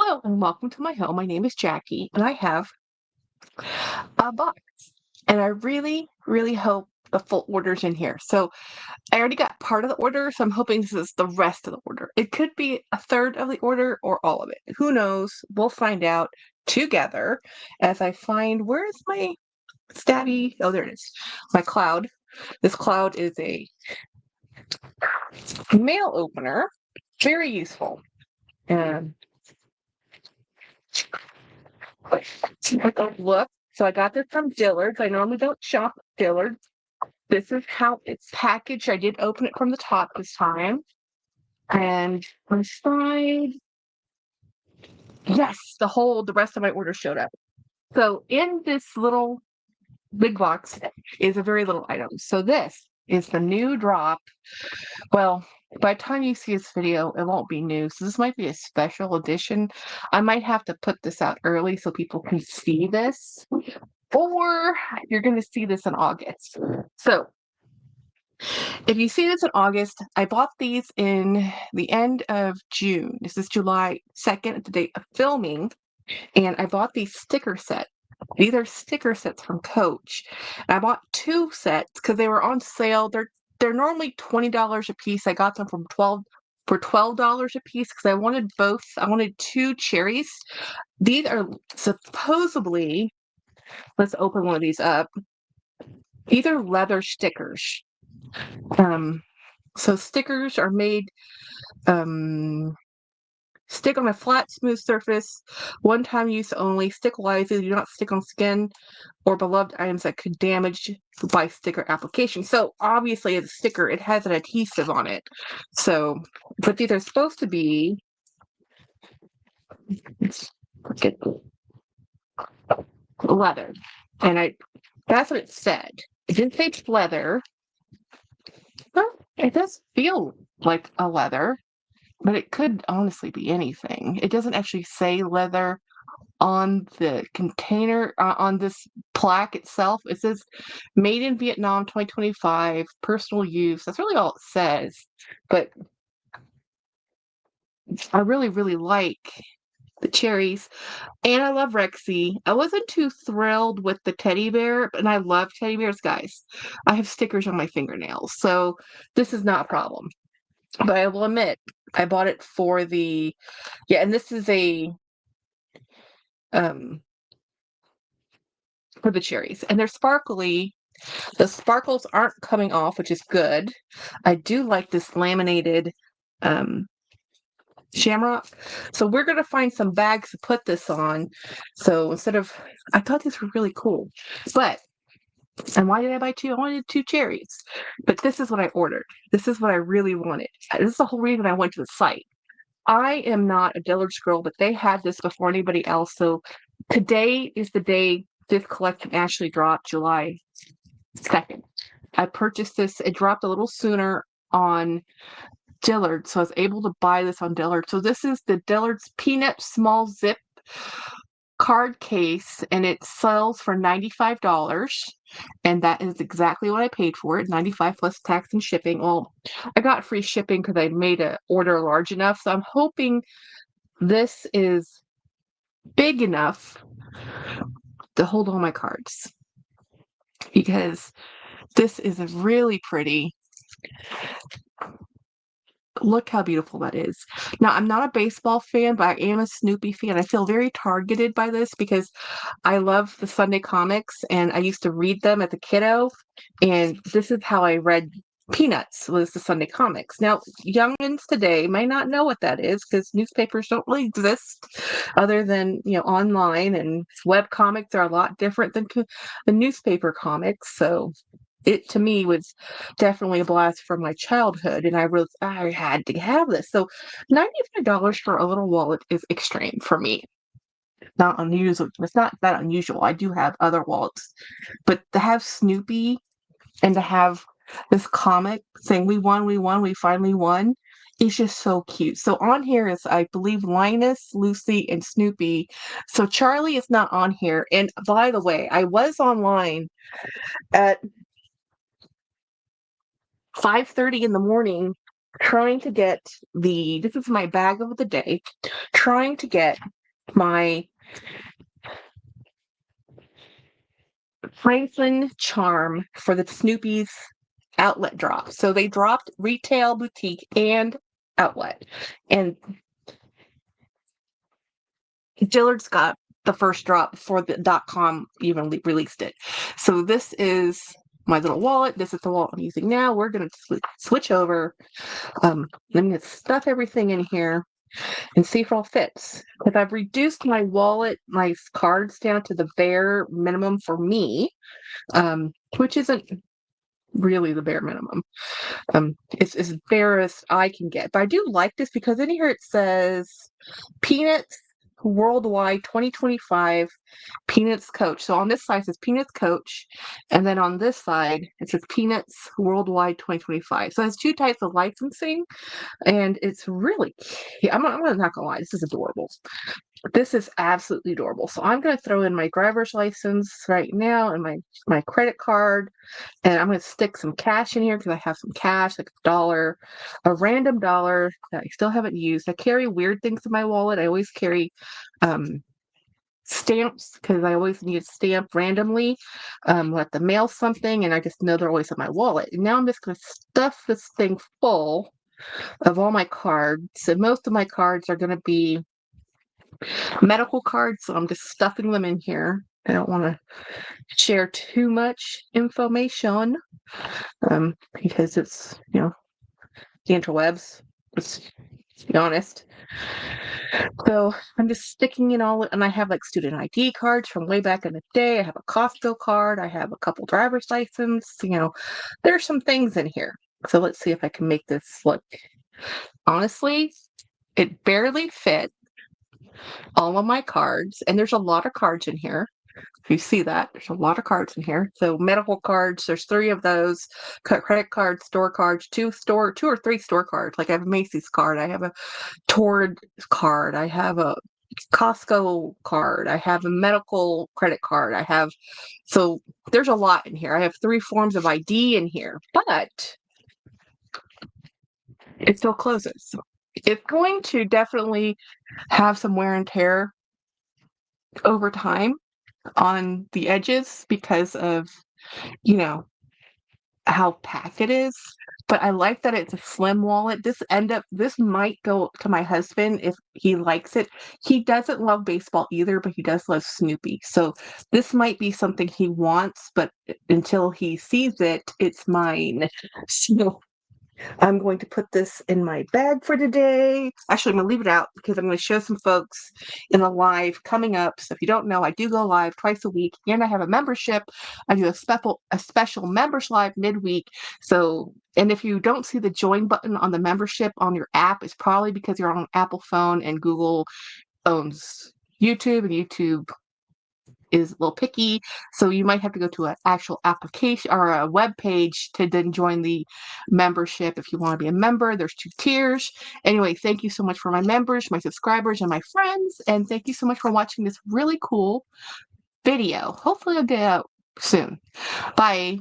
Hello and welcome to my home. My name is Jackie and I have a box. And I really hope the full order's in here. So I already got part of the order, so I'm hoping this is the rest of the order. It could be a third of the order or all of it. Who knows? We'll find out together as I find where's my stabby. Oh, there it is. My cloud. This cloud is a mail opener. Very useful. And look. So I got this from Dillard's. I normally don't shop at Dillard's. This is how it's packaged. I did open it from the top this time. And inside, yes, the rest of my order showed up. So in this little big box is a very little item. So this is the new drop. Well, by the time you see this video, it won't be new. So this might be a special edition. I might have to put this out early so people can see this. Or you're going to see this in August. So if you see this in August, I bought these in the end of June. This is July 2nd at the date of filming. And I bought these sticker sets. These are sticker sets from Coach. And I bought two sets because they were on sale. They're normally $20 a piece. I got them for $12 a piece because I wanted both. I wanted two cherries. These are supposedly, let's open one of these up. These are leather stickers. So stickers are made, stick on a flat, smooth surface, one-time use only, stick wisely, do not stick on skin or beloved items that could damage by sticker application. So obviously as a sticker, it has an adhesive on it. So, but these are supposed to be, look at leather. And that's what it said. It didn't say it's leather. Well, it does feel like a leather. But it could honestly be anything. It doesn't actually say leather on the container, on this plaque itself. It says made in Vietnam 2025, personal use. That's really all it says. But I really like the cherries. And I love Rexy. I wasn't too thrilled with the teddy bear, and I love teddy bears, guys. I have stickers on my fingernails, so this is not a problem. But I will admit, I bought it for the, yeah, and this is um for the cherries. And they're sparkly. The sparkles aren't coming off, which is good. I do like this laminated um shamrock. So we're gonna find some bags to put this on. So I thought these were really cool. But and why did I buy two? I wanted two cherries. But this is what I ordered. This is what I really wanted. This is the whole reason I went to the site. I am not a Dillard's girl, but they had this before anybody else. So today is the day this collection actually dropped, July 2nd. I purchased this. It dropped a little sooner on Dillard, so I was able to buy this on Dillard. So this is the Dillard's Peanut Small Zip card case, and it sells for $95. And that is exactly what I paid for it, $95 plus tax and shipping. Well, I got free shipping because I made an order large enough. So I'm hoping this is big enough to hold all my cards, because this is a really pretty. Look how beautiful that is. Now, I'm not a baseball fan, but I am a Snoopy fan. I feel very targeted by this because I love the Sunday comics and I used to read them as a kiddo. And this is how I read Peanuts, was the Sunday comics. Now, youngins today may not know what that is because newspapers don't really exist other than, online, and web comics are a lot different than the newspaper comics. So it to me was definitely a blast from my childhood, and I had to have this. So $95 for a little wallet is extreme for me. Not unusual. It's not that unusual. I do have other wallets, but to have Snoopy and to have this comic saying we won, we finally won, is just so cute. So on here is, I believe, Linus, Lucy, and Snoopy. So Charlie is not on here. And by the way, I was online at 5:30 in the morning trying to get this is my bag of the day, trying to get my Franklin charm for the Snoopy's outlet drop. So they dropped retail, boutique, and outlet. And Dillard's got the first drop before the .com even released it. So this is my little wallet. This is the wallet I'm using now. We're going to switch over. I'm going to stuff everything in here and see if it all fits. Because I've reduced my wallet, my cards down to the bare minimum for me, which isn't really the bare minimum. It's as bare as I can get. But I do like this because in here it says Peanuts Worldwide 2025 Peanuts Coach. So on this side it says Peanuts Coach, and then on this side it says Peanuts Worldwide 2025. So it has two types of licensing, and it's really cute. I'm not gonna lie, this is adorable. This is absolutely adorable. So I'm going to throw in my driver's license right now and my credit card, and I'm going to stick some cash in here because I have some cash, like $1, a random dollar that I still haven't used. I carry weird things in my wallet. I always carry stamps because I always need a stamp randomly, like to mail something, and I just know they're always in my wallet. And now I'm just going to stuff this thing full of all my cards. And most of my cards are going to be medical cards, so I'm just stuffing them in here. I don't want to share too much information because it's, the interwebs, let's be honest. So I'm just sticking in all, and I have like student ID cards from way back in the day. I have a Costco card. I have a couple driver's license. There's some things in here. So let's see if I can make this look. Honestly, it barely fit all of my cards, and there's a lot of cards in here. If you see that, there's a lot of cards in here. So medical cards, there's 3 of those. Credit cards, store cards, 2 or 3 store cards. Like I have a Macy's card, I have a Tord card, I have a Costco card, I have a medical credit card. So there's a lot in here. I have 3 forms of ID in here, but it still closes. It's going to definitely have some wear and tear over time on the edges because of, how packed it is. But I like that it's a slim wallet. This might go to my husband if he likes it. He doesn't love baseball either, but he does love Snoopy. So this might be something he wants, but until he sees it, it's mine. So I'm going to put this in my bag for today. Actually, I'm going to leave it out because I'm going to show some folks in a live coming up. So if you don't know, I do go live twice a week, and I have a membership. I do a special members live midweek. So, and if you don't see the join button on the membership on your app, it's probably because you're on an Apple phone and Google owns YouTube, and YouTube is a little picky, so you might have to go to an actual application or a web page to then join the membership. If you want to be a member, there's 2 tiers. Anyway, thank you so much for my members, my subscribers, and my friends, and thank you so much for watching this really cool video. Hopefully I'll get out soon. Bye.